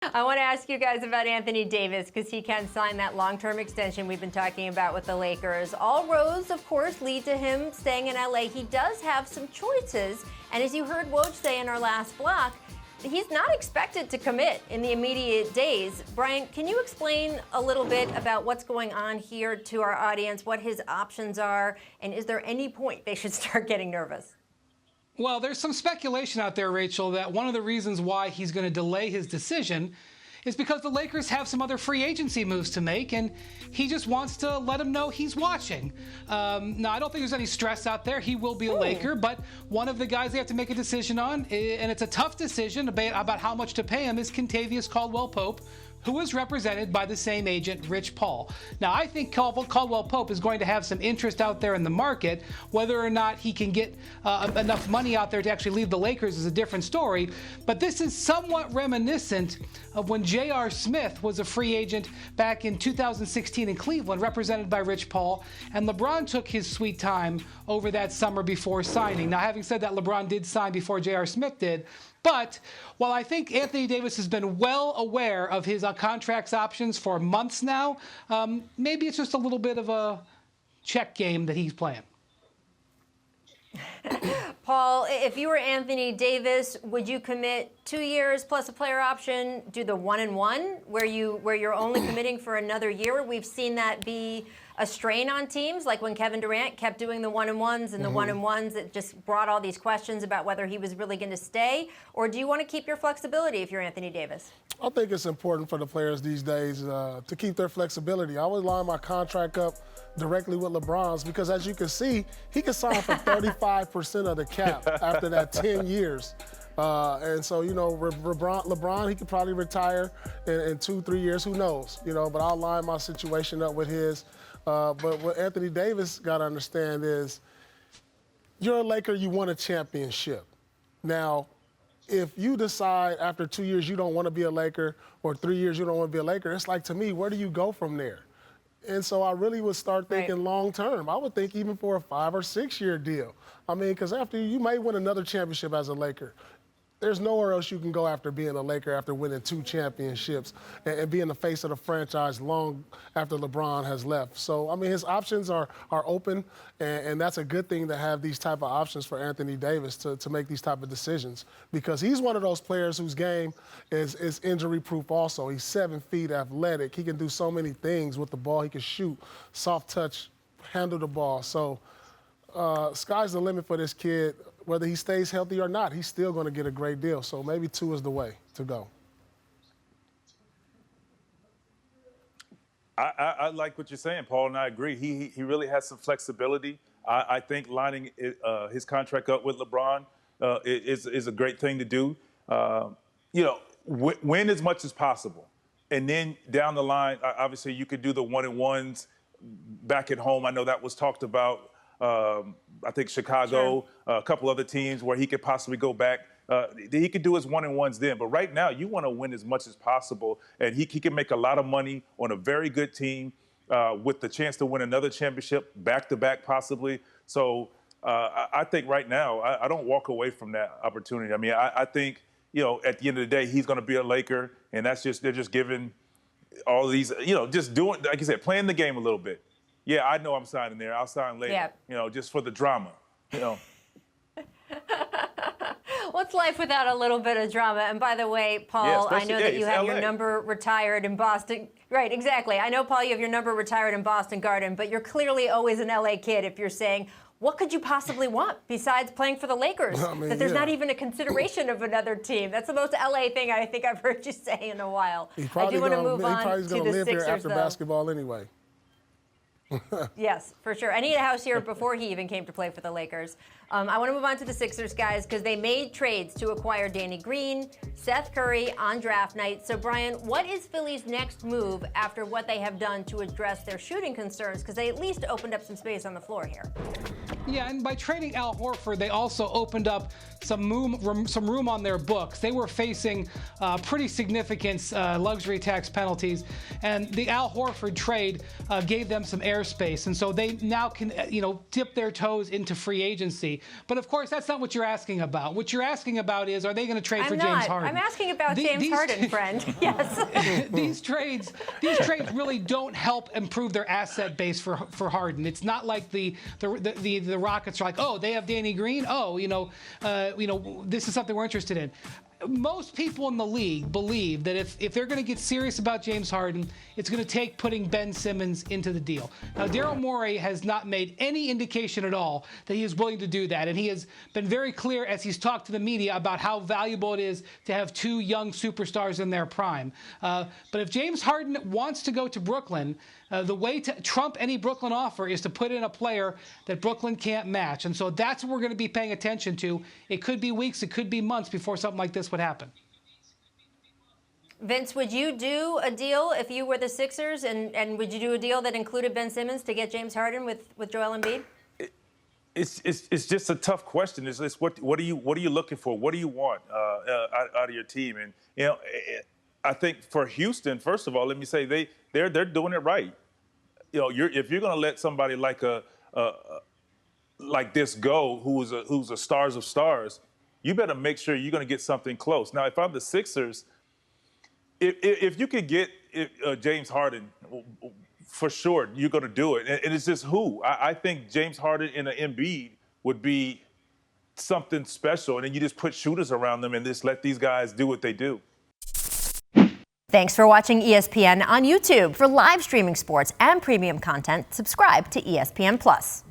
I want to ask you guys about Anthony Davis because he can sign that long-term extension we've been talking about with the Lakers. All roads, of course, lead to him staying in LA. He does have some choices, and as you heard Woj say in our last block, he's not expected to commit in the immediate days. Brian, can you explain a little bit about what's going on here to our audience, what his options are, and is there any point they should start getting nervous? Well, there's some speculation out there, Rachel, that one of the reasons why he's going to delay his decision is because the Lakers have some other free agency moves to make, and he just wants to let them know he's watching. Now, I don't think there's any stress out there. He will be a Laker, but one of the guys they have to make a decision on, and it's a tough decision about how much to pay him, is Kentavious Caldwell-Pope, who is represented by the same agent, Rich Paul. Now, I think Caldwell-Pope is going to have some interest out there in the market. Whether or not he can get enough money out there to actually leave the Lakers is a different story. But this is somewhat reminiscent of when J.R. Smith was a free agent back in 2016 in Cleveland, represented by Rich Paul, and LeBron took his sweet time over that summer before signing. Now, having said that, LeBron did sign before J.R. Smith did. But while I think Anthony Davis has been well aware of his contract's options for months now, maybe it's just a little bit of a check game that he's playing. Paul, if you were Anthony Davis, would you commit 2 years plus a player option, do the 1-and-1, where you're only committing for another year? We've seen that be a strain on teams, like when Kevin Durant kept doing the 1-and-1s and the 1-and-1s, it just brought all these questions about whether he was really going to stay. Or do you want to keep your flexibility if you're Anthony Davis? I think it's important for the players these days to keep their flexibility. I would line my contract up directly with LeBron's because, as you can see, he can sign for 35% of the cap after that 10 years. And so, you know, LeBron, he could probably retire in 2-3 years. Who knows? You know, but I'll line my situation up with his. But what Anthony Davis got to understand is you're a Laker, you won a championship. Now, if you decide after 2 years you don't want to be a Laker or 3 years you don't want to be a Laker, it's like, to me, where do you go from there? And so I really would start thinking long term. I would think even for a 5 or 6 year deal. I mean, because after you may win another championship as a Laker. There's nowhere else you can go after being a Laker after winning 2 championships and being the face of the franchise long after LeBron has left. So, I mean, his options are open, and that's a good thing to have these type of options for Anthony Davis to make these type of decisions, because he's one of those players whose game is injury-proof also. He's 7 feet, athletic. He can do so many things with the ball. He can shoot, soft touch, handle the ball. So sky's the limit for this kid. Whether he stays healthy or not, he's still going to get a great deal. So maybe 2 is the way to go. I like what you're saying, Paul, and I agree. He really has some flexibility. I think lining his contract up with LeBron is a great thing to do. You know, win as much as possible. And then down the line, obviously you could do the 1-and-1s back at home. I know that was talked about. I think Chicago, a couple other teams where he could possibly go back. He could do his 1-and-1s then. But right now, you want to win as much as possible. And he can make a lot of money on a very good team with the chance to win another championship, back-to-back possibly. So I think right now, I don't walk away from that opportunity. I mean, I think, you know, at the end of the day, he's going to be a Laker. And that's just, they're just giving all these, you know, just doing, like you said, playing the game a little bit. Yeah, I know I'm signing there. I'll sign later, you know, just for the drama, you know. What's life without a little bit of drama? And by the way, Paul, I know that you have your number retired in Boston. Right, exactly. I know, Paul, you have your number retired in Boston Garden, but you're clearly always an LA kid if you're saying, what could you possibly want besides playing for the Lakers? I mean, that there's not even a consideration of another team. That's the most LA thing I think I've heard you say in a while. I do want to move on to the Sixers, going to live here after basketball anyway. Yes, for sure. And he had a house here before he even came to play for the Lakers. I want to move on to the Sixers, guys, because they made trades to acquire Danny Green, Seth Curry on draft night. So, Brian, what is Philly's next move after what they have done to address their shooting concerns? Because they at least opened up some space on the floor here. Yeah, and by trading Al Horford, they also opened up some room on their books. They were facing pretty significant luxury tax penalties, and the Al Horford trade gave them some airspace, and so they now can, dip their toes into free agency. But of course, that's not what you're asking about. What you're asking about is, are they going to trade for James Harden? I'm asking about James Harden, friend. Yes. These trades really don't help improve their asset base for Harden. It's not like the Rockets are like, oh, they have Danny Green. Oh, this is something we're interested in. Most people in the league believe that if they're going to get serious about James Harden, it's going to take putting Ben Simmons into the deal. Now, Daryl Morey has not made any indication at all that he is willing to do that, and he has been very clear as he's talked to the media about how valuable it is to have two young superstars in their prime. But if James Harden wants to go to Brooklyn, the way to trump any Brooklyn offer is to put in a player that Brooklyn can't match. And so that's what we're going to be paying attention to. It could be weeks, it could be months before something like this would happen. Vince, would you do a deal if you were the Sixers, and would you do a deal that included Ben Simmons to get James Harden with Joel Embiid? It's just a tough question. It's what are you looking for? What do you want out of your team? And I think for Houston, first of all, let me say they're doing it right. If you're going to let somebody like this go, who's a stars of stars, you better make sure you're going to get something close. Now, if I'm the Sixers, if you could get James Harden, for sure you're going to do it. And it's just who. I think James Harden and an Embiid would be something special. And then you just put shooters around them and just let these guys do what they do. Thanks for watching ESPN on YouTube. For live streaming sports and premium content, subscribe to ESPN+.